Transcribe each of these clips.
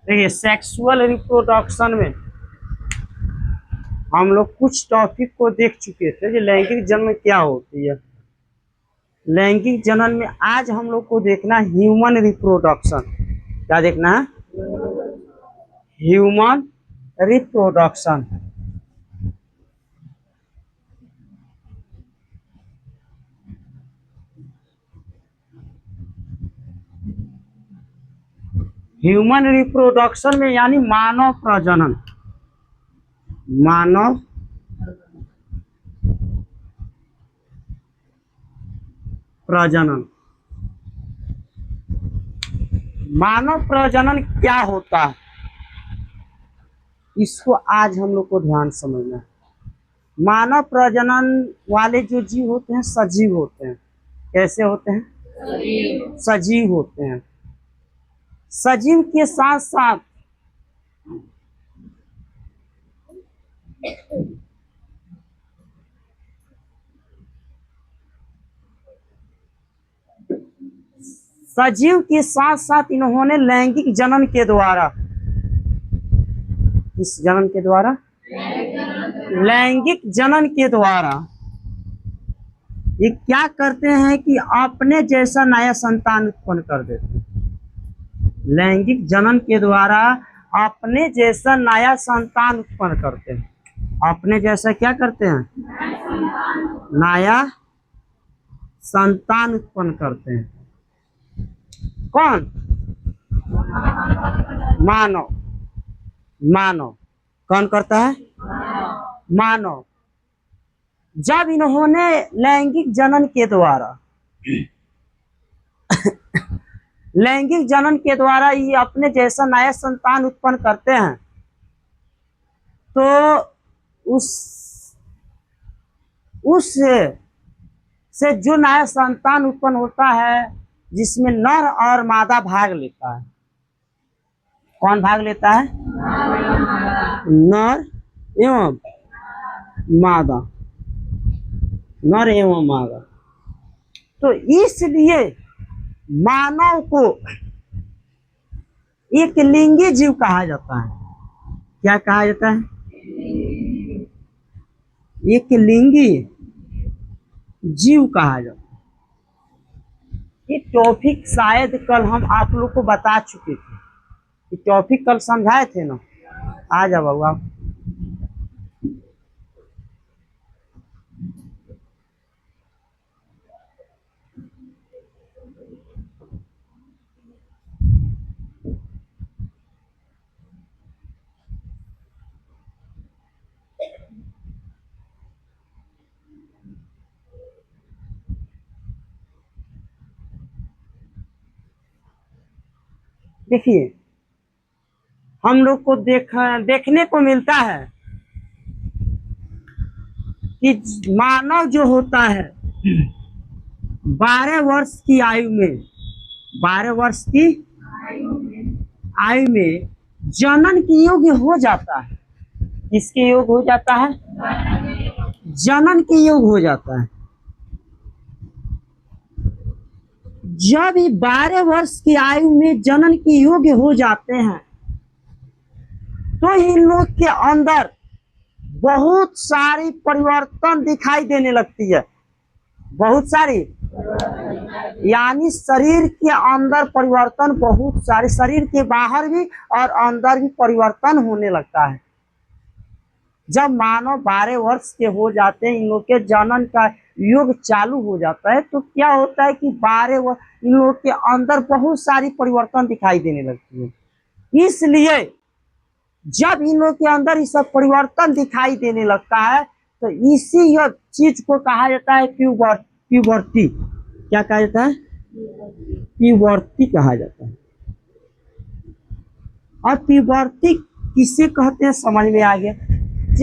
देखिए sexual reproduction में हम लोग कुछ टॉपिक को देख चुके थे कि लैंगिक जन्म क्या होती है। लैंगिक जनन में आज हम लोग को देखना ह्यूमन रिप्रोडक्शन। क्या देखना है? Human reproduction. ह्यूमन रिप्रोडक्शन में यानी मानव प्रजनन। मानव प्रजनन। मानव प्रजनन क्या होता है, इसको आज हम लोग को ध्यान समझना है। मानव प्रजनन वाले जो जीव होते हैं सजीव होते हैं। कैसे होते हैं? सजीव होते हैं। सजीव के साथ साथ इन्होंने लैंगिक जनन के द्वारा, इस जनन के द्वारा, लैंगिक जनन के द्वारा ये क्या करते हैं कि अपने जैसा नया संतान उत्पन्न कर देते हैं। लैंगिक जनन के द्वारा अपने जैसा नया संतान उत्पन्न करते हैं। अपने जैसा क्या करते हैं? नया संतान उत्पन्न करते हैं। कौन? मानव। मानव कौन करता है? मानव। जब इन्होंने लैंगिक जनन के द्वारा लैंगिक जनन के द्वारा ये अपने जैसा नया संतान उत्पन्न करते हैं, तो उस से जो नया संतान उत्पन्न होता है जिसमें नर और मादा भाग लेता है। कौन भाग लेता है? नर एवं मादा। नर एवं मादा। तो इसलिए मानव को एक लिंगी जीव कहा जाता है। क्या कहा जाता है? एक लिंगी जीव कहा जाता है। ये टॉपिक शायद कल हम आप लोग को बता चुके थे। ये टॉपिक कल समझाए थे ना। आ जाओ बाबू आप। देखिए हम लोग को देखने को मिलता है कि मानव जो होता है 12 वर्ष की आयु में, 12 वर्ष की आयु में जनन के योग्य हो जाता है। किसके योग हो जाता है? जनन के योग हो जाता है। जब ये 12 वर्ष की आयु में जनन के योग्य हो जाते हैं तो इन लोग के अंदर बहुत सारी परिवर्तन दिखाई देने लगती है। बहुत सारी यानी शरीर के अंदर परिवर्तन बहुत सारे, शरीर के बाहर भी और अंदर भी परिवर्तन होने लगता है। जब मानव 12 वर्ष के हो जाते हैं, इन लोग के जनन का युग चालू हो जाता है, तो क्या होता है कि 12 वर्ष इन लोग के अंदर बहुत सारी परिवर्तन दिखाई देने लगती है। इसलिए जब इन लोग के अंदर ये सब परिवर्तन दिखाई देने लगता है तो इसी चीज को कहा जाता है प्यूबर्टी। क्या कहा जाता है? प्यूबर्टी कहा जाता है। और प्यूबर्टी किसे कहते हैं समझ में आ गया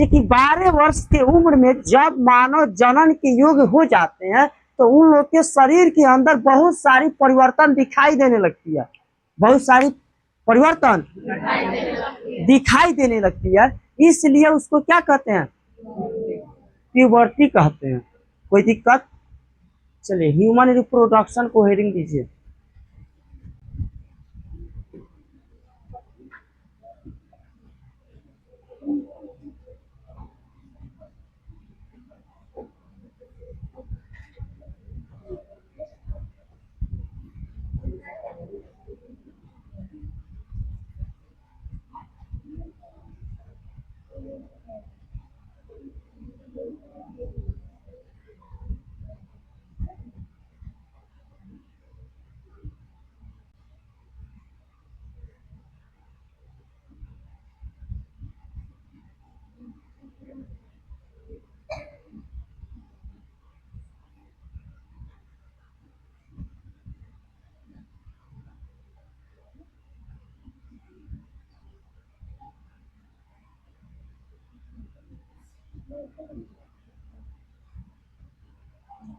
कि 12 वर्ष के उम्र में जब मानव जनन के योग्य हो जाते हैं तो उन लोग के शरीर के अंदर बहुत सारी परिवर्तन दिखाई देने लगती है। बहुत सारी परिवर्तन दिखाई देने लगती है। इसलिए उसको क्या कहते हैं? प्यूबर्टी कहते हैं। कोई दिक्कत? चलिए ह्यूमन रिप्रोडक्शन को हेडिंग दीजिए।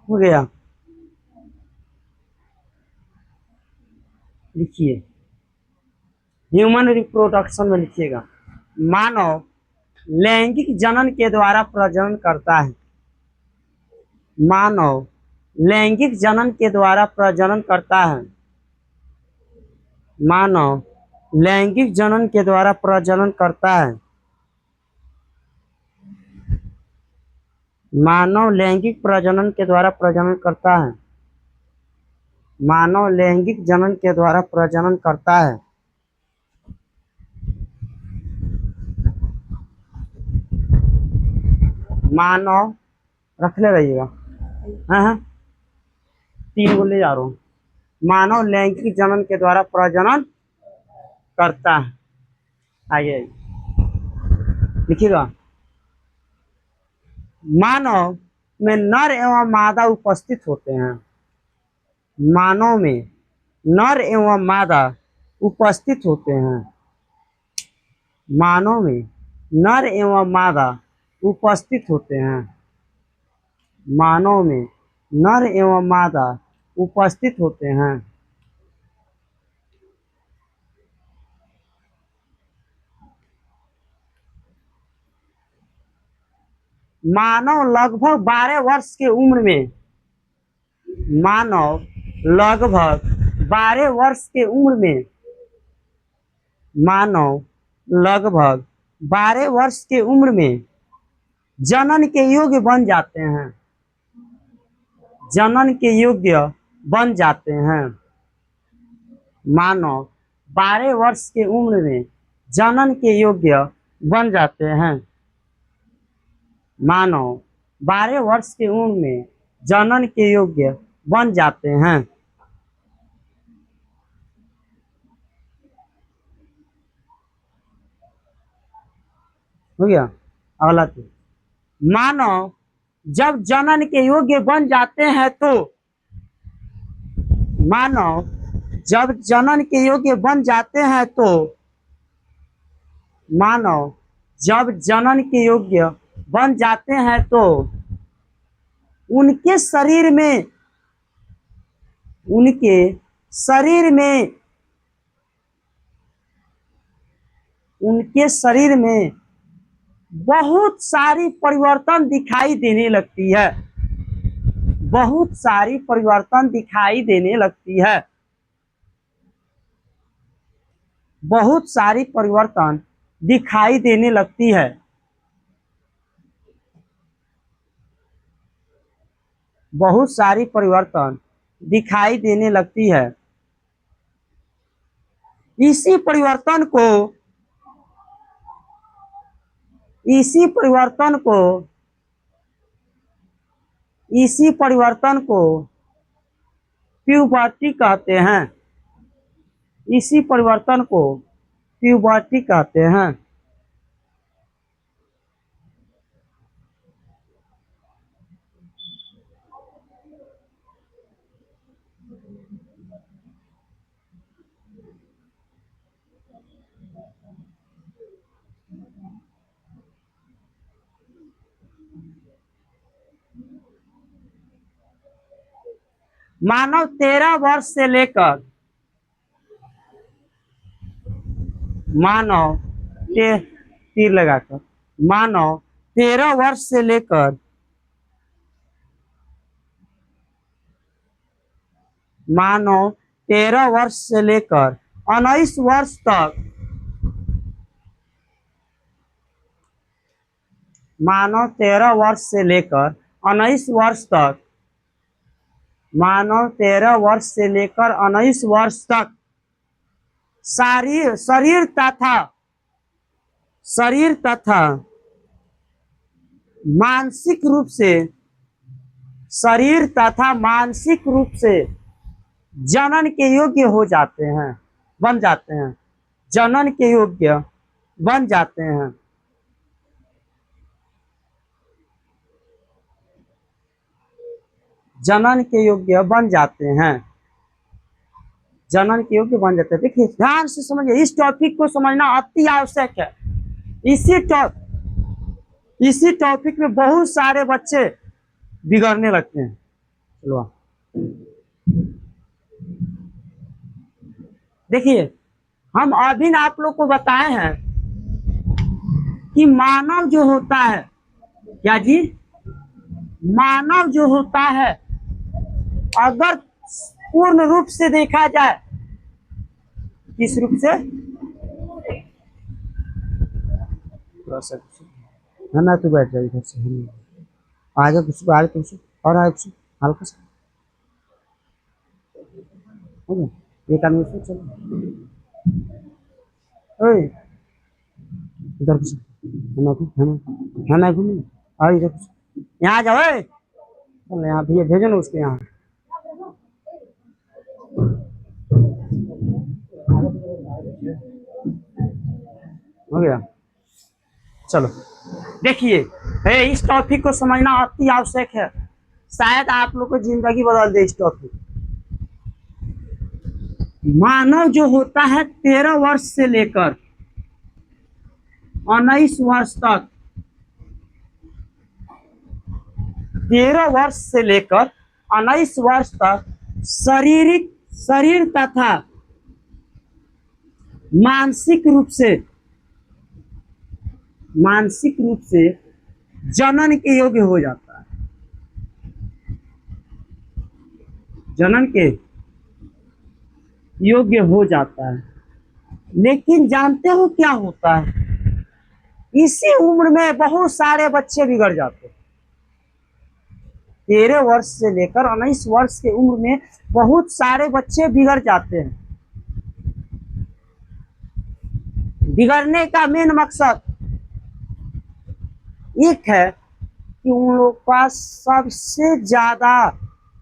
हो गया। लिखिए, ह्यूमन रिप्रोडक्शन में लिखिएगा, मानव लैंगिक जनन के द्वारा प्रजनन करता है। मानव लैंगिक जनन के द्वारा प्रजनन करता है। मानव लैंगिक जनन के द्वारा प्रजनन करता है। मानव लैंगिक प्रजनन के द्वारा प्रजनन करता है। मानव लैंगिक जनन के द्वारा प्रजनन करता है। मानव, रख ले रहिएगा। हाँ, 3 बोले जा रहा हूँ। मानव लैंगिक जनन के द्वारा प्रजनन करता है। आइए लिखिएगा, मानव में नर एवं मादा उपस्थित होते हैं। मानव में नर एवं मादा उपस्थित होते हैं। मानव में नर एवं मादा उपस्थित होते हैं। मानव में नर एवं मादा उपस्थित होते हैं। मानव लगभग 12 वर्ष के उम्र में, मानव लगभग 12 वर्ष के उम्र में, मानव लगभग 12 वर्ष के उम्र में जनन के योग्य बन जाते हैं। जनन के योग्य बन जाते हैं। मानव 12 वर्ष के उम्र में जनन के योग्य बन जाते हैं। मानव 12 वर्ष की उम्र में जनन के योग्य बन जाते हैं। हो गया। अगला चीज, मानव जब जनन के योग्य बन जाते हैं तो, मानव जब जनन के योग्य बन जाते हैं तो, मानव जब जनन के योग्य बन जाते हैं तो उनके शरीर में, उनके शरीर में, उनके शरीर में बहुत सारी परिवर्तन दिखाई देने लगती है। बहुत सारी परिवर्तन दिखाई देने लगती है। बहुत सारी परिवर्तन दिखाई देने लगती है। बहुत सारी परिवर्तन दिखाई देने लगती है। इसी परिवर्तन को, इसी परिवर्तन को, इसी परिवर्तन को प्यूबर्टी कहते हैं। इसी परिवर्तन को प्यूबर्टी कहते हैं। मानव 13 वर्ष से लेकर, मानव तीर लगाकर, मानव 13 वर्ष से लेकर, मानव 13 वर्ष से लेकर 19 वर्ष तक, मानव 13 वर्ष से लेकर 19 वर्ष तक, मानव 13 वर्ष से लेकर 19 वर्ष तक शरीर शरीर तथा मानसिक रूप से, शरीर तथा मानसिक रूप से जनन के योग्य हो जाते हैं, बन जाते हैं। जनन के योग्य बन जाते हैं। जनन के योग्य बन जाते हैं। जनन के योग्य बन जाते हैं। देखिए ध्यान से समझिए, इस टॉपिक को समझना अति आवश्यक है। इसी टॉपिक में बहुत सारे बच्चे बिगड़ने लगते हैं। चलो देखिए, हम अभी आप लोग को बताए हैं कि मानव जो होता है, क्या जी, मानव जो होता है अगर पूर्ण रूप से देखा जाए, किस रूप से, है ना, तू बैठ जाए इधर से, आगे कुछ, आगे कुछ और आगे कुछ, हल्का सा हो गया, एक आदमी से चलो, ओए इधर कुछ, है ना घूमिए, और इधर कुछ, यहाँ आ जाओ, चल यहाँ भैया भेजो ना उसके यहाँ। हो गया, चलो देखिए, इस टॉपिक को समझना अति आवश्यक है, शायद आप लोग को जिंदगी बदल दे इस टॉपिक। मानव जो होता है 13 वर्ष से लेकर 19 वर्ष तक, 13 वर्ष से लेकर 19 वर्ष तक शरीर तथा मानसिक रूप से जनन के योग्य हो जाता है, जनन के योग्य हो जाता है। लेकिन जानते हो क्या होता है, इसी उम्र में बहुत सारे बच्चे बिगड़ जाते हैं। 13 वर्ष से लेकर 19 वर्ष के उम्र में बहुत सारे बच्चे बिगड़ जाते हैं। बिगड़ने का मेन मकसद एक है कि उन लोग का सबसे ज्यादा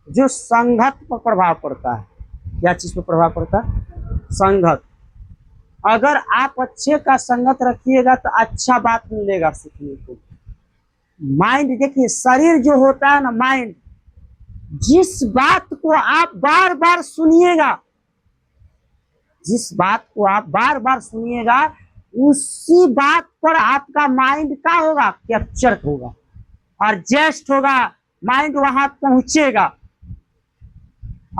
जो संगत पर प्रभाव पड़ता है। क्या चीज पर प्रभाव पड़ता है? संगत। अगर आप अच्छे का संगत रखिएगा तो अच्छा बात मिलेगा सीखने को। माइंड, देखिए शरीर जो होता है ना, माइंड, जिस बात को आप बार बार सुनिएगा, जिस बात को आप बार बार सुनिएगा उसी बात पर आपका माइंड क्या होगा, कैप्चर होगा और जस्ट होगा, माइंड वहां पहुंचेगा।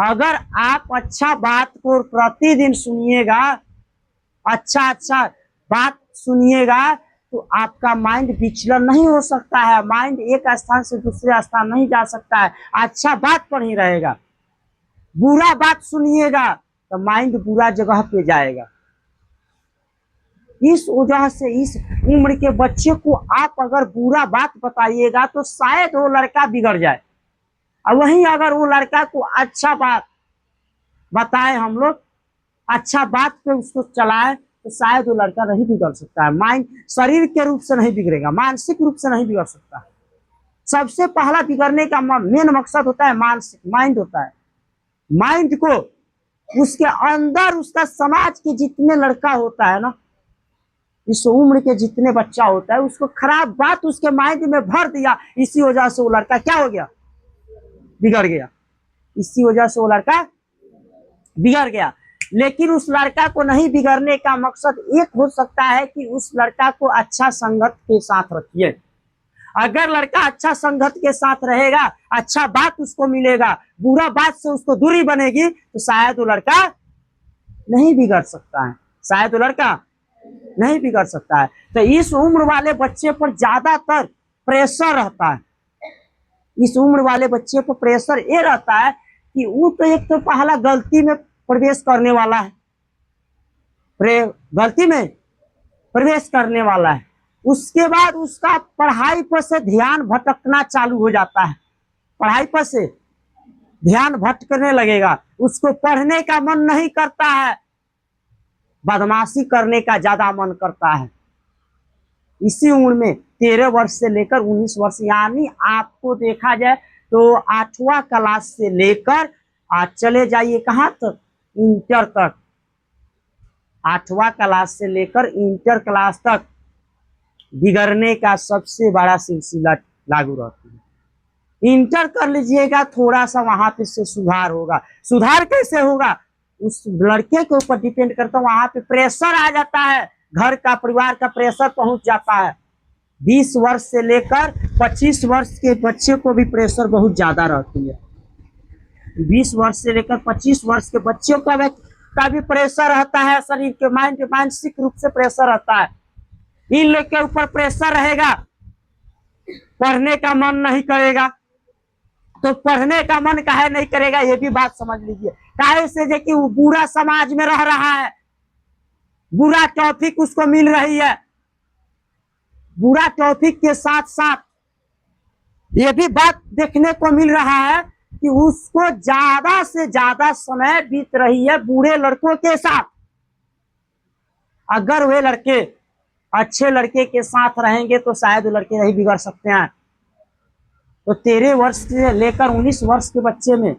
अगर आप अच्छा बात को प्रतिदिन सुनिएगा, अच्छा बात सुनिएगा, तो आपका माइंड विचलन नहीं हो सकता है। माइंड एक स्थान से दूसरे स्थान नहीं जा सकता है, अच्छा बात पर ही रहेगा। बुरा बात सुनिएगा तो माइंड बुरा जगह पे जाएगा। इस वजह से इस उम्र के बच्चे को आप अगर बुरा बात बताइएगा तो शायद वो लड़का बिगड़ जाए, और वहीं अगर वो लड़का को अच्छा बात बताए, हम लोग अच्छा बात पे उसको चलाए, तो शायद वो लड़का नहीं बिगड़ सकता है। माइंड शरीर के रूप से नहीं बिगड़ेगा, मानसिक रूप से नहीं बिगड़ सकता। सबसे पहला बिगड़ने का मेन मकसद होता है मानसिक, माइंड होता है। माइंड को उसके अंदर, उसका समाज के जितने लड़का होता है ना, इस उम्र के जितने बच्चा होता है, उसको खराब बात उसके माइंड में भर दिया, इसी वजह से वो लड़का क्या हो गया, बिगड़ गया। इसी वजह से वो लड़का बिगड़ गया। लेकिन उस लड़का को नहीं बिगड़ने का मकसद एक हो सकता है कि उस लड़का को अच्छा संगत के साथ रखिए। अगर लड़का अच्छा संगत के साथ रहेगा, अच्छा बात उसको मिलेगा, बुरा बात से उसको दूरी बनेगी, तो शायद वो लड़का नहीं बिगड़ सकता है, शायद वो लड़का नहीं बिगड़ सकता है। तो इस उम्र वाले बच्चे पर ज्यादातर प्रेशर रहता है। इस उम्र वाले बच्चे पर प्रेशर ये रहता है कि वो तो एक तो पहला गलती में प्रवेश करने वाला है, गलती में प्रवेश करने वाला है। उसके बाद उसका पढ़ाई पर से ध्यान भटकना चालू हो जाता है, पढ़ाई पर से ध्यान भटकने लगेगा, उसको पढ़ने का मन नहीं करता है, बदमाशी करने का ज्यादा मन करता है। इसी उम्र में 13 वर्ष से लेकर 19 वर्ष, यानी आपको देखा जाए तो 8वां क्लास से लेकर आज चले जाइए कहाँ तक, इंटर तक। 8वां क्लास से लेकर इंटर क्लास तक बिगड़ने का सबसे बड़ा सिलसिला लागू रहती है। इंटर कर लीजिएगा, थोड़ा सा वहां पे से सुधार होगा। सुधार कैसे होगा, उस लड़के के ऊपर डिपेंड करता है। वहां पे प्रेशर आ जाता है, घर का, परिवार का प्रेशर पहुंच जाता है, 20 वर्ष से लेकर 25 वर्ष के बच्चे को भी प्रेशर बहुत ज्यादा रहती है। 20 वर्ष से लेकर 25 वर्ष के बच्चों का भी प्रेशर रहता है, शरीर के मानसिक रूप से प्रेशर रहता है। इन लोग के ऊपर प्रेशर रहेगा, पढ़ने का मन नहीं करेगा। तो पढ़ने का मन काहे नहीं करेगा, ये भी बात समझ लीजिए। काहे से जे कि वो बुरा समाज में रह रहा है, बुरा टॉपिक उसको मिल रही है। बुरा टॉपिक के साथ साथ ये भी बात देखने को मिल रहा है कि उसको ज्यादा से ज्यादा समय बीत रही है बुरे लड़कों के साथ। अगर वे लड़के अच्छे लड़के के साथ रहेंगे तो शायद वो लड़के नहीं बिगड़ सकते हैं। तो 13 वर्ष से लेकर 19 वर्ष के बच्चे में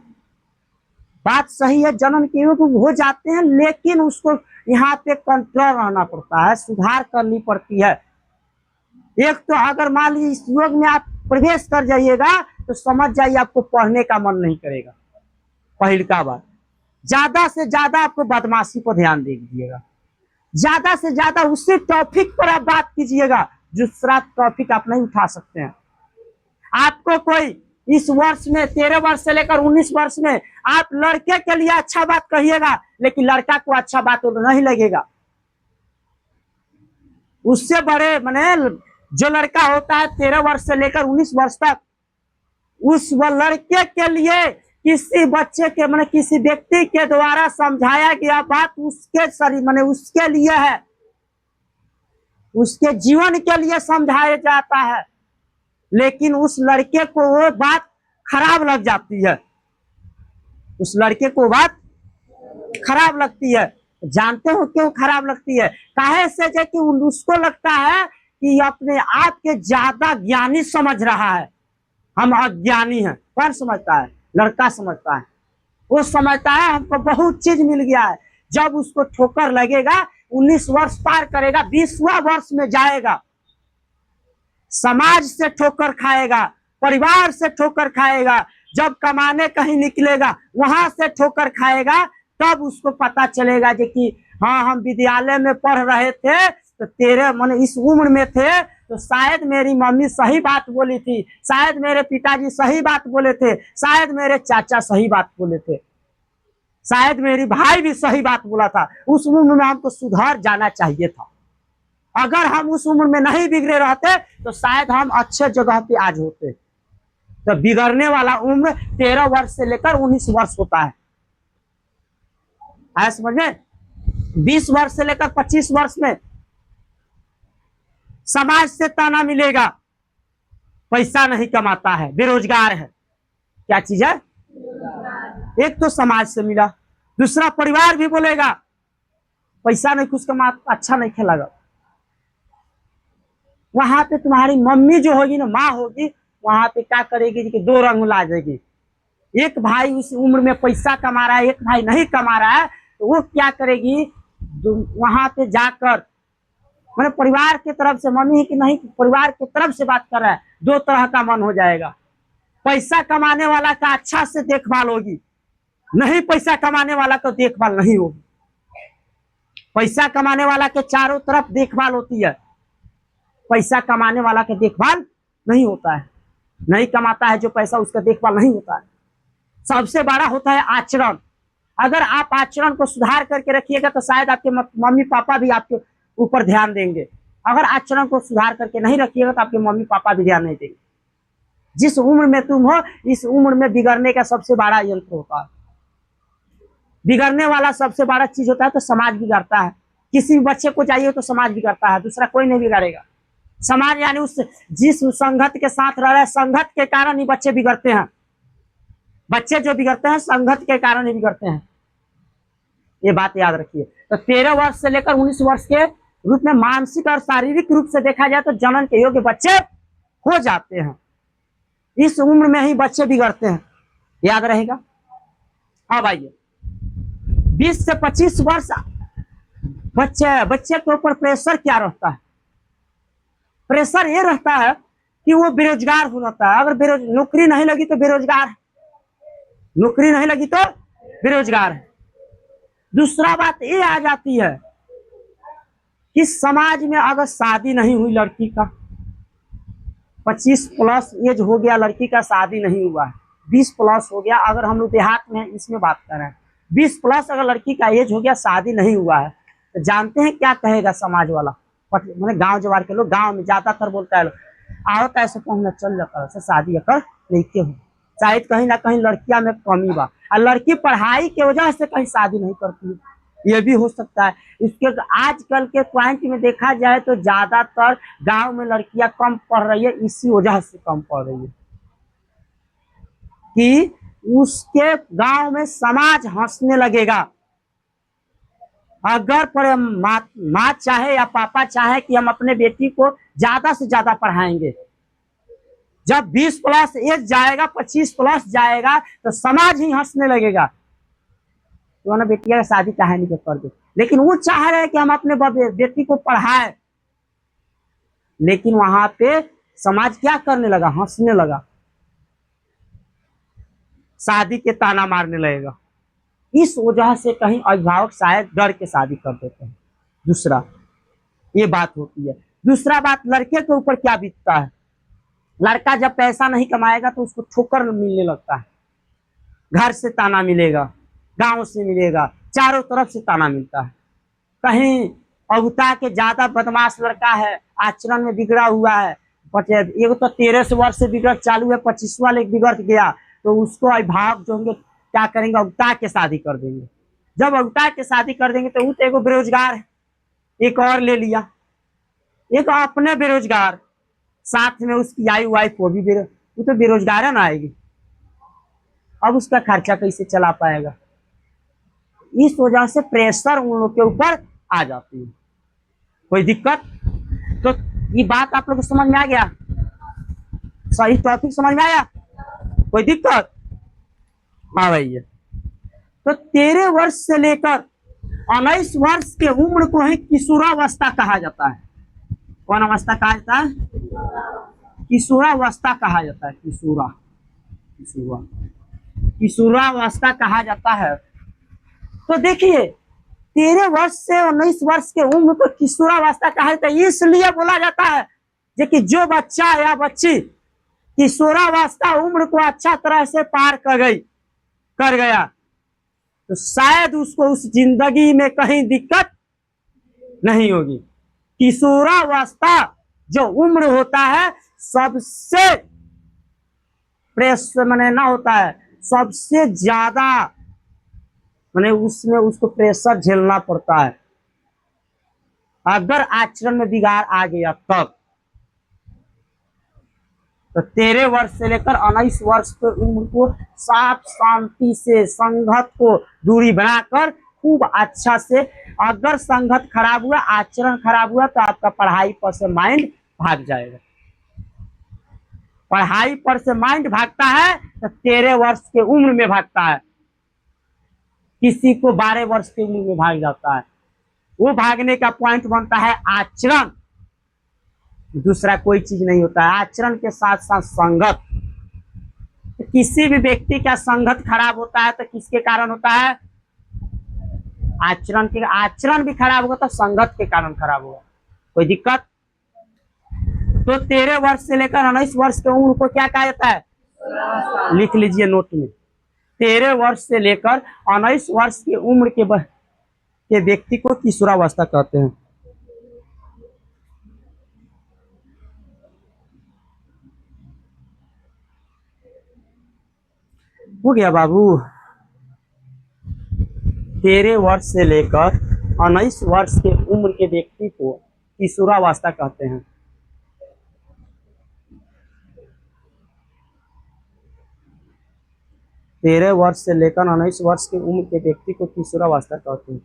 बात सही है, जन्म के योग हो जाते हैं, लेकिन उसको यहाँ पे कंट्रोल रहना पड़ता है, सुधार करनी पड़ती है। एक तो अगर मान लीजिए इस योग में आप प्रवेश कर जाइएगा तो समझ जाइए आपको पढ़ने का मन नहीं करेगा। पहली का बात, ज्यादा से ज्यादा आपको बदमाशी पर ध्यान दे दीजिएगा, ज्यादा से ज्यादा उसी टॉपिक पर आप बात कीजिएगा दूसरा टॉपिक आप नहीं उठा सकते हैं। आपको कोई इस वर्ष में 13 वर्ष से लेकर 19 वर्ष में आप लड़के के लिए अच्छा बात कहिएगा, लेकिन लड़का को अच्छा बात नहीं लगेगा। उससे बड़े माने जो लड़का होता है 13 वर्ष से लेकर 19 वर्ष तक, उस लड़के के लिए किसी बच्चे के माने किसी व्यक्ति के द्वारा समझाया गया बात उसके शरीर माने उसके लिए है, उसके जीवन के लिए समझाया जाता है, लेकिन उस लड़के को वो बात खराब लग जाती है, उस लड़के को बात खराब लगती है। जानते हो क्यों खराब लगती है? काहे से कि उसको लगता है कि अपने आप के ज्यादा ज्ञानी समझ रहा है, हम अज्ञानी हैं। कौन समझता है? लड़का समझता है। वो समझता है हमको बहुत चीज मिल गया है। जब उसको ठोकर लगेगा, 19 वर्ष पार करेगा, 20वां वर्ष में जाएगा, समाज से ठोकर खाएगा, परिवार से ठोकर खाएगा, जब कमाने कहीं निकलेगा वहां से ठोकर खाएगा, तब उसको पता चलेगा कि हाँ हम विद्यालय में पढ़ रहे थे तो तेरे मन इस उम्र में थे तो शायद मेरी मम्मी सही बात बोली थी, शायद मेरे पिताजी सही बात बोले थे, शायद मेरे चाचा सही बात बोले थे, शायद मेरी भाई भी सही बात बोला था। उस उम्र में हमको सुधार जाना चाहिए था। अगर हम उस उम्र में नहीं बिगड़े रहते तो शायद हम अच्छे जगह पे आज होते। तो बिगड़ने वाला उम्र 13 वर्ष से लेकर 19 वर्ष होता है समझ में। 20 वर्ष से लेकर 25 वर्ष में समाज से ताना मिलेगा, पैसा नहीं कमाता है, बेरोजगार है। क्या चीज है? एक तो समाज से मिला, दूसरा परिवार भी बोलेगा पैसा नहीं कुछ कमाता, अच्छा नहीं खेलेगा। वहां पे तुम्हारी मम्मी जो होगी ना, माँ होगी, वहां पे क्या करेगी कि 2 रंग ला देगी। एक भाई उस उम्र में पैसा कमा रहा है, एक भाई नहीं कमा रहा है, तो वो क्या करेगी, वहां पे जाकर मैंने परिवार की तरफ से, मम्मी की नहीं परिवार की तरफ से बात कर रहा है, 2 तरह का मन हो जाएगा। पैसा कमाने वाला का अच्छा से देखभाल होगी, नहीं पैसा कमाने वाला का देखभाल नहीं होगी। पैसा कमाने वाला के चारों तरफ देखभाल होती है, पैसा कमाने वाला का देखभाल नहीं होता है। नहीं कमाता है जो पैसा, उसका देखभाल नहीं होता है। सबसे बड़ा होता है आचरण। अगर आप आचरण को सुधार करके रखिएगा तो शायद आपके मम्मी पापा भी आपके ऊपर ध्यान देंगे। अगर आचरण को सुधार करके नहीं रखिएगा तो आपके मम्मी पापा भी ध्यान नहीं देंगे। जिस उम्र में तुम हो, इस उम्र में बिगड़ने का सबसे बड़ा यंत्र होता है। बिगड़ने वाला सबसे बड़ा चीज होता है तो समाज बिगड़ता है। किसी भी बच्चे को चाहिए तो समाज बिगड़ता है, दूसरा कोई नहीं बिगाड़ेगा। समाज यानी उस जिस संगत के साथ रह रहे हैं, संगत के कारण ही बच्चे बिगड़ते हैं। बच्चे जो बिगड़ते हैं संगत के कारण ही बिगड़ते हैं, ये बात याद रखिए। तो 13 वर्ष से लेकर 19 वर्ष के रूप में मानसिक और शारीरिक रूप से देखा जाए तो जनन के योग्य बच्चे हो जाते हैं। इस उम्र में ही बच्चे बिगड़ते हैं, याद रहेगा। अब आइए 20 से 25 वर्ष बच्चे के ऊपर प्रेशर क्या रहता है? प्रेशर ये रहता है कि वो बेरोजगार हो जाता है। अगर नौकरी नहीं लगी तो बेरोजगार है, नौकरी नहीं लगी तो बेरोजगार है। दूसरा बात ये आ जाती है कि समाज में अगर शादी नहीं हुई लड़की का, 25 प्लस एज हो गया, लड़की का शादी नहीं हुआ है, 20 प्लस हो गया, अगर हम लोग देहात में इसमें बात कर रहे हैं, 20 प्लस अगर लड़की का एज हो गया, शादी नहीं हुआ है, तो जानते हैं क्या कहेगा समाज वाला? मैंने गांव जवार के लोग, गांव में ज्यादातर बोलता है, आओ तो ऐसे पहुंचना चल जाता है, शादी कर लेते हो। शायद कहीं ना कहीं लड़कियां में कमी बा, और लड़की पढ़ाई के वजह से कहीं शादी नहीं करती है, ये भी हो सकता है। इसके आजकल के पॉइंट में देखा जाए तो ज्यादातर गांव में लड़कियां कम पढ़ रही है, इसी वजह से कम पढ़ रही है कि उसके गांव में समाज हंसने लगेगा। अगर पर माँ चाहे या पापा चाहे कि हम अपने बेटी को ज्यादा से ज्यादा पढ़ाएंगे, जब 20 प्लस एज जाएगा, 25 प्लस जाएगा, तो समाज ही हंसने लगेगा, तो ना बेटिया का शादी चाहे नहीं कर दे। लेकिन वो चाह रहे हैं कि हम अपने बेटी को पढ़ाए, लेकिन वहां पे समाज क्या करने लगा? हंसने लगा, शादी के ताना मारने लगेगा। इस वजह से कहीं अभिभावक शायद डर के शादी कर देते हैं। दूसरा ये बात होती है। दूसरा बात, लड़के के ऊपर क्या बीतता है? लड़का जब पैसा नहीं कमाएगा तो उसको ठोकर मिलने लगता है, घर से ताना मिलेगा, गांव से मिलेगा, चारों तरफ से ताना मिलता है। कहीं अगुता के ज्यादा बदमाश लड़का है, आचरण में बिगड़ा हुआ है, एक तो 13 वर्ष से बिगड़ चालू है, 25वां लेक बिगड़ गया, तो उसको अभिभावक जो होंगे क्या करेंगे? अगुता के शादी कर देंगे। जब अगुता के शादी कर देंगे तो वो तो एगो बेरोजगार है, एक और ले लिया, एक अपने बेरोजगार, साथ में उसकी आई वाइफ वो भी वो तो बेरोजगार है ना आएगी, अब उसका खर्चा कैसे चला पाएगा? इस वजह से प्रेशर उन लोग के ऊपर आ जाती है। कोई दिक्कत? तो ये बात आप लोग को समझ में आ गया? सही टॉपिक समझ में आया? कोई दिक्कत? हाँ भैया। तो 13 वर्ष से लेकर 19 वर्ष के उम्र को ही किशोरावस्था कहा जाता है। कौन अवस्था कहा जाता है? किशोरावस्था कहा जाता है। किशोरावस्था कहा जाता है। तो देखिए, 13 वर्ष से 19 वर्ष के उम्र को किशोरावस्था कहा जाता है, इसलिए बोला जाता है कि जो बच्चा या बच्ची किशोरावस्था उम्र को अच्छा तरह से पार कर गया तो शायद उसको उस जिंदगी में कहीं दिक्कत नहीं होगी। किशोरावस्था जो उम्र होता है सबसे प्रेस मैंने ना होता है, सबसे ज्यादा मैंने उसमें उसको प्रेशर झेलना पड़ता है। अगर आचरण में बिगाड़ आ गया तब तो 13 वर्ष से लेकर 19 वर्ष के उम्र को साफ शांति से संगत को दूरी बनाकर खूब अच्छा से, अगर संगत खराब हुआ, आचरण खराब हुआ, तो आपका पढ़ाई पर से माइंड भाग जाएगा। पढ़ाई पर से माइंड भागता है तो 13 वर्ष के उम्र में भागता है, किसी को 12 वर्ष की उम्र में भाग जाता है। वो भागने का पॉइंट बनता है आचरण, दूसरा कोई चीज नहीं होता है। आचरण के साथ साथ संगत, तो किसी भी व्यक्ति का संगत खराब होता है तो किसके कारण होता है? आचरण के। आचरण भी खराब होगा तो संगत के कारण खराब होगा। कोई दिक्कत? तो 13 वर्ष से लेकर 19 वर्ष के उम्र को क्या कहा जाता है? लिख लीजिए नोट में, 13 वर्ष से लेकर 19 वर्ष की उम्र के व्यक्ति को किशोरावस्था कहते हैं। हो गया बाबू? 13 वर्ष से लेकर 19 वर्ष के उम्र के व्यक्ति को किशोरावस्था कहते हैं। तेरह वर्ष से लेकर 19 वर्ष की उम्र के व्यक्ति को किशोरावस्था कहते हैं।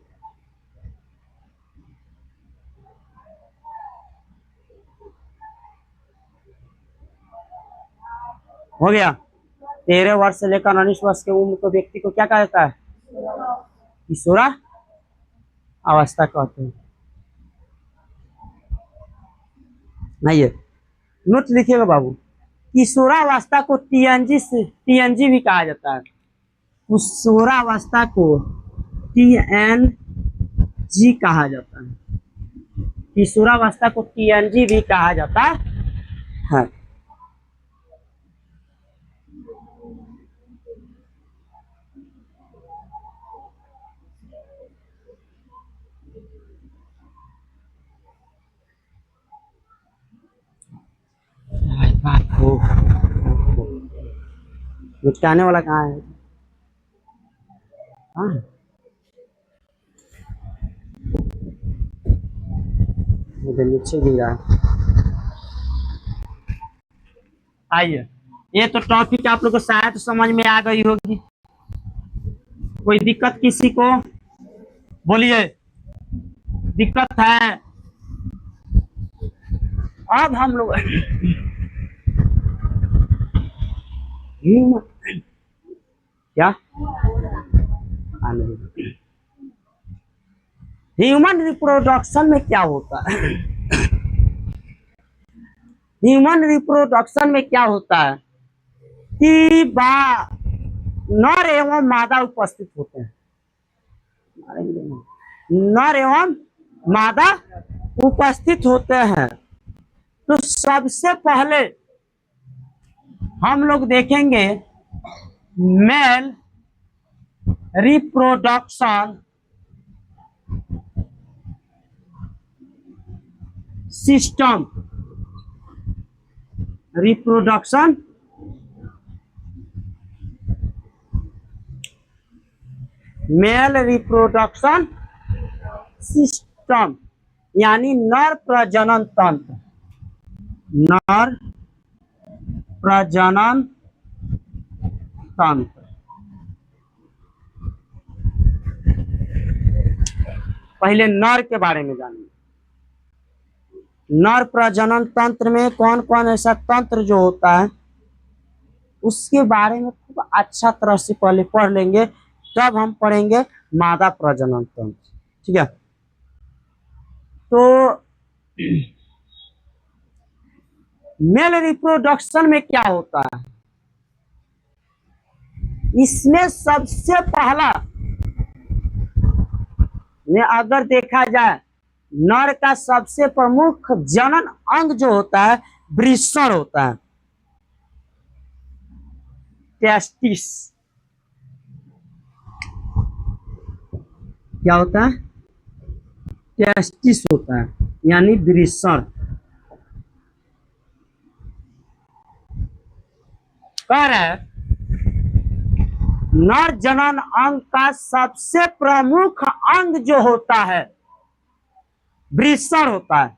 हो गया? 13 वर्ष से लेकर 19 वर्ष के उम्र के व्यक्ति को क्या कहा जाता है? किशोरा अवस्था कहते हैं। नहीं है, नोट लिखिएगा बाबू। किशोरावस्था को टीएनजी भी कहा जाता है। किशोरावस्था को टीएनजी कहा जाता है। किशोरावस्था को टीएनजी भी कहा जाता है। मिटाने वाला कहाँ है? हाँ, मुझे नीचे गिरा है। आइए, ये तो टॉपिक आप लोग को शायद समझ में आ गई होगी। कोई दिक्कत किसी को? बोलिए, दिक्कत है? अब हम लोग क्या ह्यूमन रिप्रोडक्शन में क्या होता है? ह्यूमन रिप्रोडक्शन में क्या होता है कि नर एवं मादा उपस्थित होते हैं। नर एवं मादा उपस्थित होते हैं। तो सबसे पहले हम लोग देखेंगे male reproduction system. Reproduction male reproduction system यानी नर प्रजनन तंत्र। नर प्रजनन तंत्र। पहले नर के बारे में जानिए। नर प्रजनन तंत्र में कौन कौन ऐसा तंत्र जो होता है उसके बारे में खूब अच्छा तरह से पहले पढ़ लेंगे, तब हम पढ़ेंगे मादा प्रजनन तंत्र। ठीक है, तो मेल रिप्रोडक्शन में क्या होता है? इसमें सबसे पहला में अगर देखा जाए, नर का सबसे प्रमुख जनन अंग जो होता है वृषण होता है, टेस्टिस। क्या होता है? टेस्टिस होता है यानी वृषण। कह रहा है नर जनन अंग का सबसे प्रमुख अंग जो होता है वृषण होता है।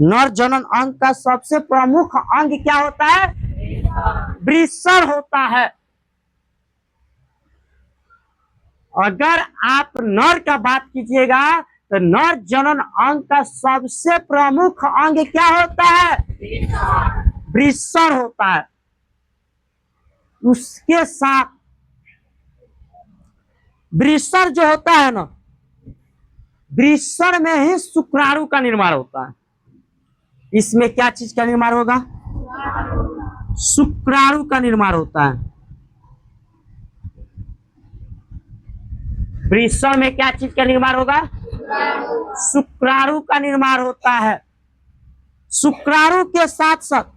नर जनन अंग का सबसे प्रमुख अंग क्या होता है? वृषण होता है। अगर आप नर का बात कीजिएगा तो नर जनन अंग का सबसे प्रमुख अंग क्या होता है? वृषण होता है। उसके साथ वृषण जो होता है ना, वृषण में ही शुक्राणु का निर्माण होता है। इसमें क्या चीज का निर्माण होगा? शुक्राणु का निर्माण होता है। वृषण में क्या चीज का निर्माण होगा? शुक्राणु का निर्माण होता है। शुक्राणु के साथ साथ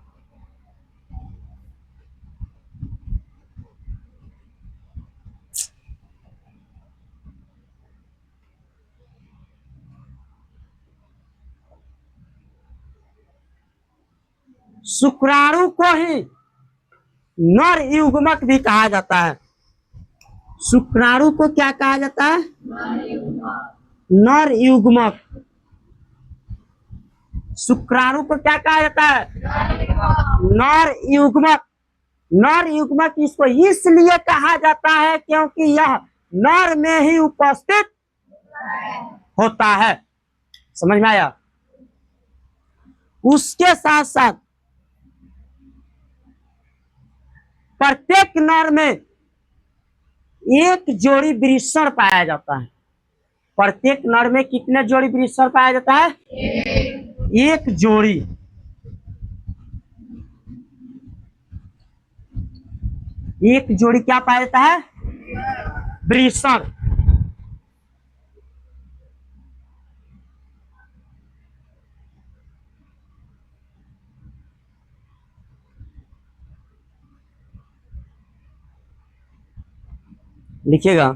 शुक्राणु को ही नर युग्मक भी कहा जाता है। शुक्राणु को क्या कहा जाता है? नर युग्मक। शुक्राणु को क्या कहा जाता है? नर युग्मक। नर युग्मक इसको इसलिए कहा जाता है क्योंकि यह नर में ही उपस्थित होता है। समझ में आया? उसके साथ साथ प्रत्येक नर में एक जोड़ी वृषण पाया जाता है। प्रत्येक नर में कितने जोड़ी वृषण पाया जाता है? एक जोड़ी। एक जोड़ी क्या पाया जाता है? वृषण। लिखिएगा।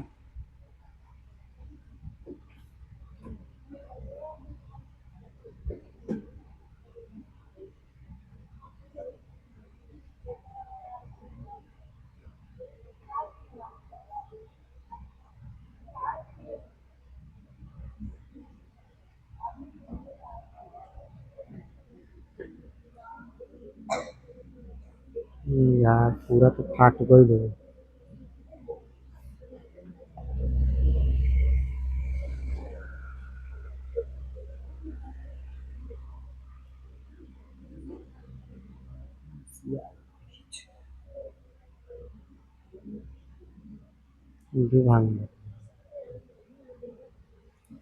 यार पूरा तो फाट गई लो।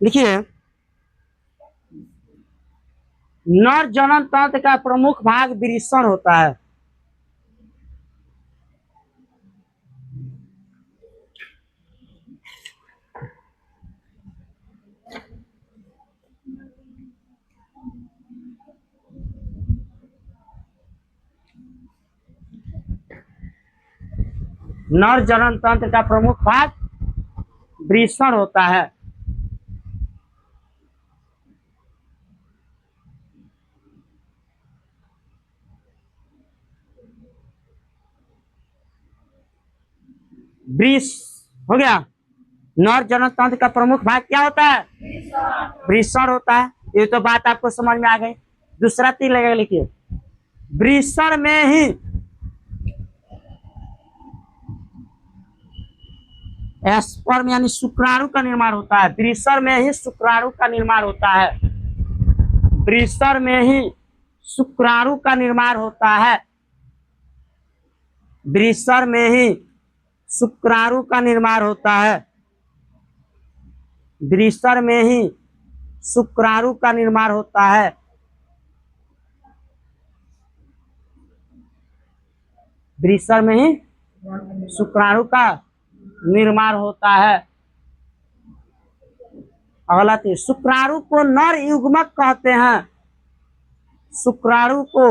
लिखिए, नर जनन तंत्र का प्रमुख भाग वृषण होता है। नर जनन तंत्र का प्रमुख भाग वृषण होता है। वृष हो गया। नर जनन तंत्र का प्रमुख भाग क्या होता है? वृषण होता है। ये तो बात आपको समझ में आ गई। दूसरा तीर लगेगा, लिखिए, वृषण में ही स्पर्म यानी शुक्राणु का निर्माण होता है। वृषण में ही शुक्राणु का निर्माण होता है। वृषण में ही शुक्राणु का निर्माण होता है। वृषण में ही शुक्राणु का निर्माण होता है। वृषण में ही शुक्राणु का निर्माण होता है। वृषण में ही शुक्राणु का निर्माण होता है। अगला तीर, शुक्राणु को नर युग्मक कहते हैं। शुक्राणु को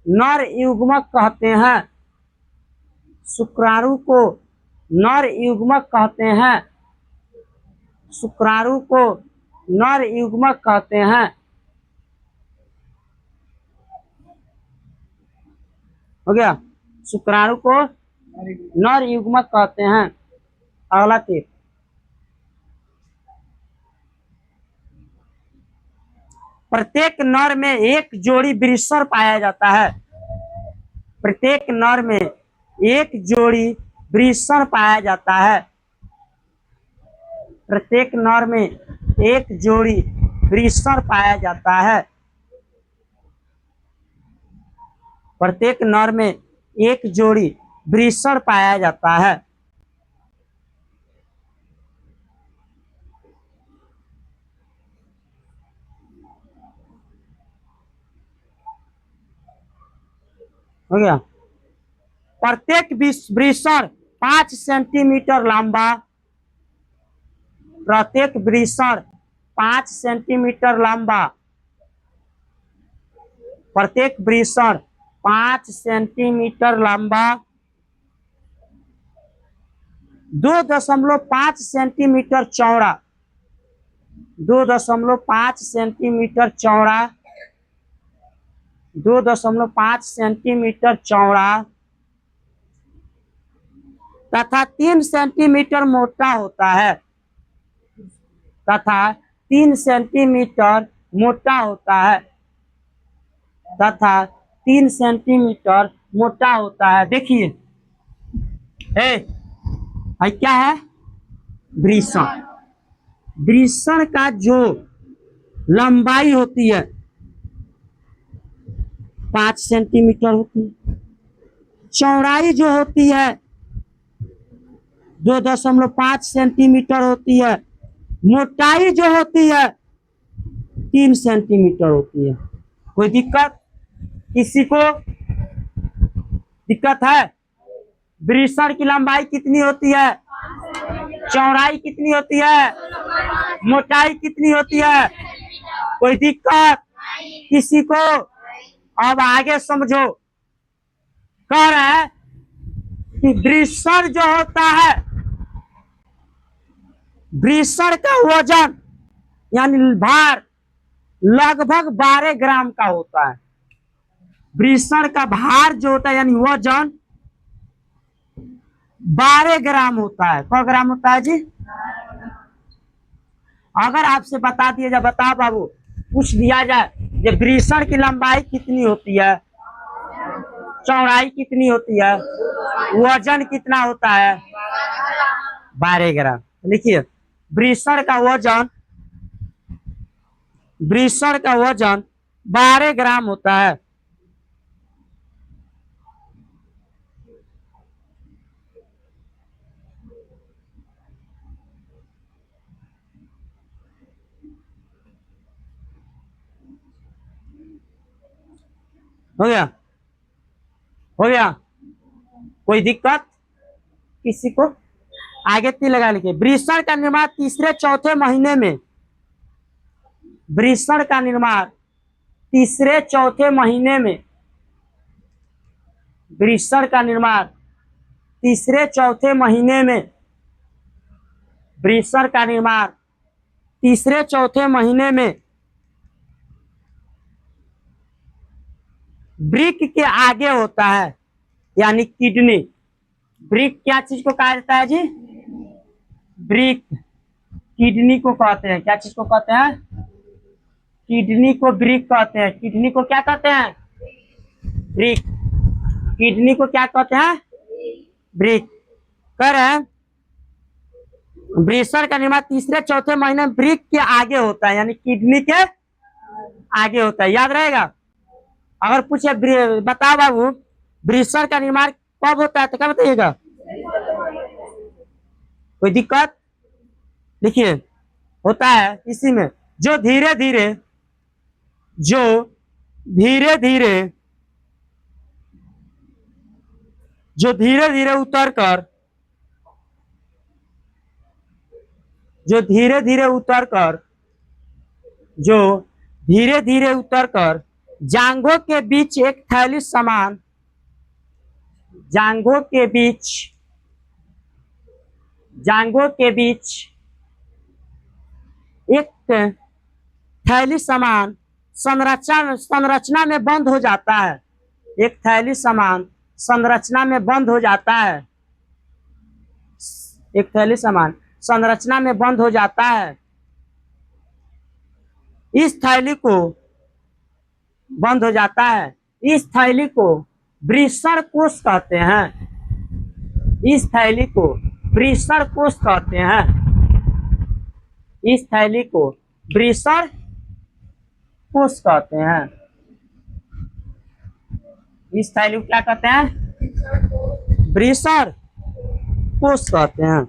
नर युग्मक कहते हैं। शुक्राणु को नर युग्मक कहते हैं। शुक्राणु को नर युग्मक कहते हैं। हो गया, शुक्राणु को नर युग्मक कहते हैं। अगला तीर, प्रत्येक नर में एक जोड़ी वृषण पाया जाता है। प्रत्येक नर में एक जोड़ी वृषण पाया जाता है। प्रत्येक नर में एक जोड़ी वृषण पाया जाता है। प्रत्येक नर में एक जोड़ी वृषण पाया जाता है। हो गया, प्रत्येक वृषण 5 सेंटीमीटर लंबा। प्रत्येक वृषण 5 सेंटीमीटर लंबा। प्रत्येक वृषण 5 सेंटीमीटर लंबा। 2.5 सेंटीमीटर चौड़ा। 2.5 सेंटीमीटर चौड़ा। 2.5 सेंटीमीटर चौड़ा तथा 3 सेंटीमीटर मोटा होता है। तथा 3 सेंटीमीटर मोटा होता है। तथा 3 सेंटीमीटर मोटा होता है। देखिए, भाई क्या है? वृषण। वृषण का जो लंबाई होती है 5 सेंटीमीटर होती है। चौड़ाई जो होती है 2.5 सेंटीमीटर होती है। मोटाई जो होती है 3 सेंटीमीटर होती है। कोई दिक्कत? किसी को दिक्कत है? वृषण की लंबाई कितनी होती है? चौड़ाई कितनी होती है? मोटाई कितनी होती है? कोई दिक्कत किसी को? अब आगे समझो। कह रहा है कि वृषण जो होता है, वृषण का वजन यानी भार लगभग 12 ग्राम का होता है। वृषण का भार जो होता है यानी वजन 12 ग्राम होता है। कौ ग्राम होता है जी? अगर आपसे बता दिया जाए, बता बाबू, पूछ दिया जाए कि वृषण की लंबाई कितनी होती है, चौड़ाई कितनी होती है, वजन कितना होता है, 12 ग्राम। लिखिए वृषण का वजन 12 ग्राम होता है। हो गया, हो गया, कोई दिक्कत किसी को? आगे तीन लगा लिखिए। वृषण का निर्माण तीसरे चौथे महीने में, वृषण का निर्माण तीसरे चौथे महीने में, वृषण का निर्माण तीसरे चौथे महीने में, वृषण का निर्माण तीसरे चौथे महीने में वृक्क के आगे होता है, यानी किडनी। वृक्क क्या चीज को कहा जाता है जी? वृक्क किडनी को कहते हैं। क्या चीज को कहते हैं? किडनी को वृक्क कहते हैं। किडनी को क्या कहते हैं? वृक्क। किडनी को क्या कहते हैं? वृक्क। कह रहे हैं वृषण का निर्माण तीसरे चौथे महीने में वृक्क के आगे होता है, यानी किडनी के आगे होता है। याद रहेगा। अगर पूछे बताओ बाबू वृषण का निर्माण कब होता है तो क्या बताइएगा? कोई दिक्कत? लिखिए होता है इसी में जो धीरे धीरे उतर कर जांघों के बीच एक थैली समान, जांघों के बीच एक थैली समान संरचना में बंद हो जाता है। एक थैली समान संरचना में बंद हो जाता है। एक थैली समान संरचना में बंद हो जाता है। इस थैली को बंद हो जाता है। इस थैली को वृषण कोश कहते हैं। इस थैली को वृषण कोश कहते हैं। इस थैली को वृषण कोश कहते हैं। इस थैली को क्या कहते हैं? वृषण कोश कहते हैं।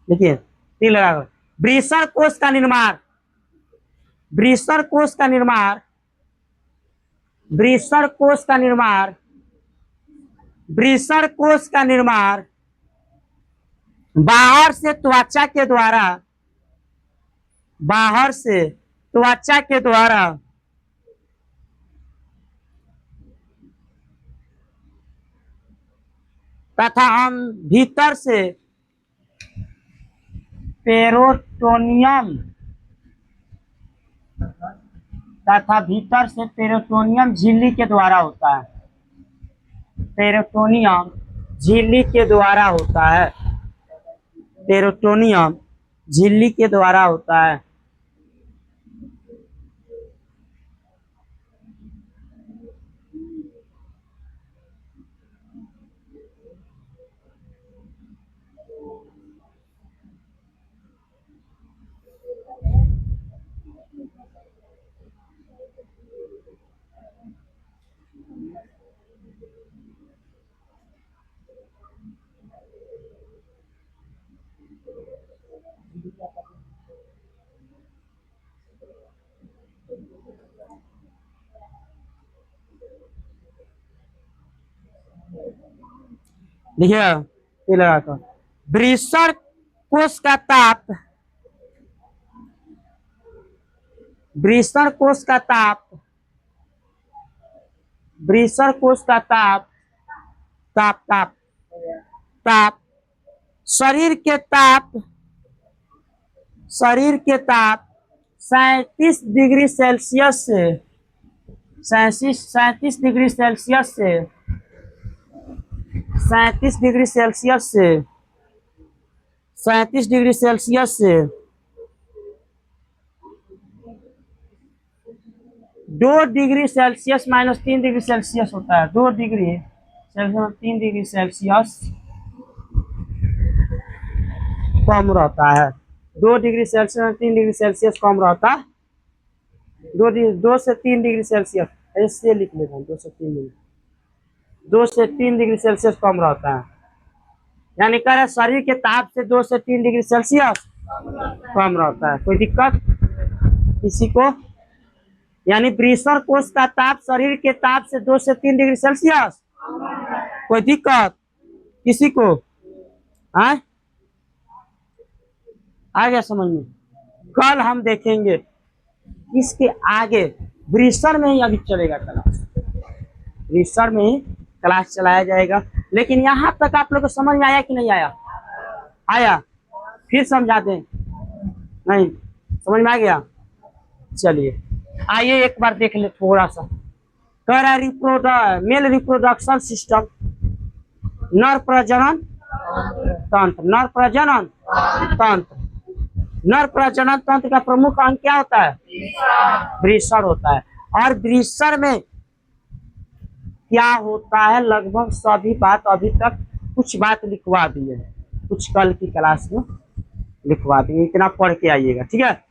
देखिए तीन लगा वृषण कोश का निर्माण, वृषण कोश का निर्माण, वृषण कोश का निर्माण, वृषण कोश का निर्माण बाहर से त्वचा के द्वारा, बाहर से त्वचा के द्वारा तथा हम भीतर से पेरिटोनियम तथा भीतर से पेरिटोनियम झिल्ली के द्वारा होता है। पेरिटोनियम झिल्ली के द्वारा होता है। पेरिटोनियम झिल्ली के द्वारा होता है। देखिए ये लगा कर वृषण कोश का ताप, वृषण कोश का ताप, वृषण कोश का ताप, ताप ताप ताप शरीर के ताप, शरीर के ताप 37 डिग्री सेल्सियस से 37 डिग्री सेल्सियस से 37 डिग्री सेल्सियस से 37 डिग्री सेल्सियस से 2 degree Celsius minus 3 degree Celsius होता है। 2 डिग्री सेल्सियस 3 डिग्री सेल्सियस कम रहता है। 2 डिग्री सेल्सियस 3 डिग्री सेल्सियस कम रहता है। 2 से 3 डिग्री सेल्सियस ऐसे लिख लेना। 2 से 3 डिग्री सेल्सियस कम रहता है। यानी कह रहे शरीर के ताप से 2 से 3 डिग्री सेल्सियस कम रहता है। कोई दिक्कत किसी को? यानी वृषण कोश का ताप शरीर के ताप से 2 से 3 डिग्री सेल्सियस। कोई दिक्कत किसी को? हाँ, आ गया समझ में? कल हम देखेंगे इसके आगे वृषण में ही अभी चलेगा क्लास। वृषण में ही क्लास चलाया जाएगा। लेकिन यहाँ तक आप लोग को समझ में आया कि नहीं आया? आया? फिर समझा दें? नहीं समझ में आ गया? चलिए आइए एक बार देख ले थोड़ा सा। कह रहा मेल रिप्रोडक्शन सिस्टम, नर प्रजनन तंत्र। नर प्रजनन तंत्र। नर प्रजनन तंत्र का प्रमुख अंग क्या होता है? वृषण होता है। और वृषण में क्या होता है लगभग सभी बात अभी तक कुछ बात लिखवा दी है, कुछ कल की क्लास में लिखवा दी। इतना पढ़ के आइएगा, ठीक है?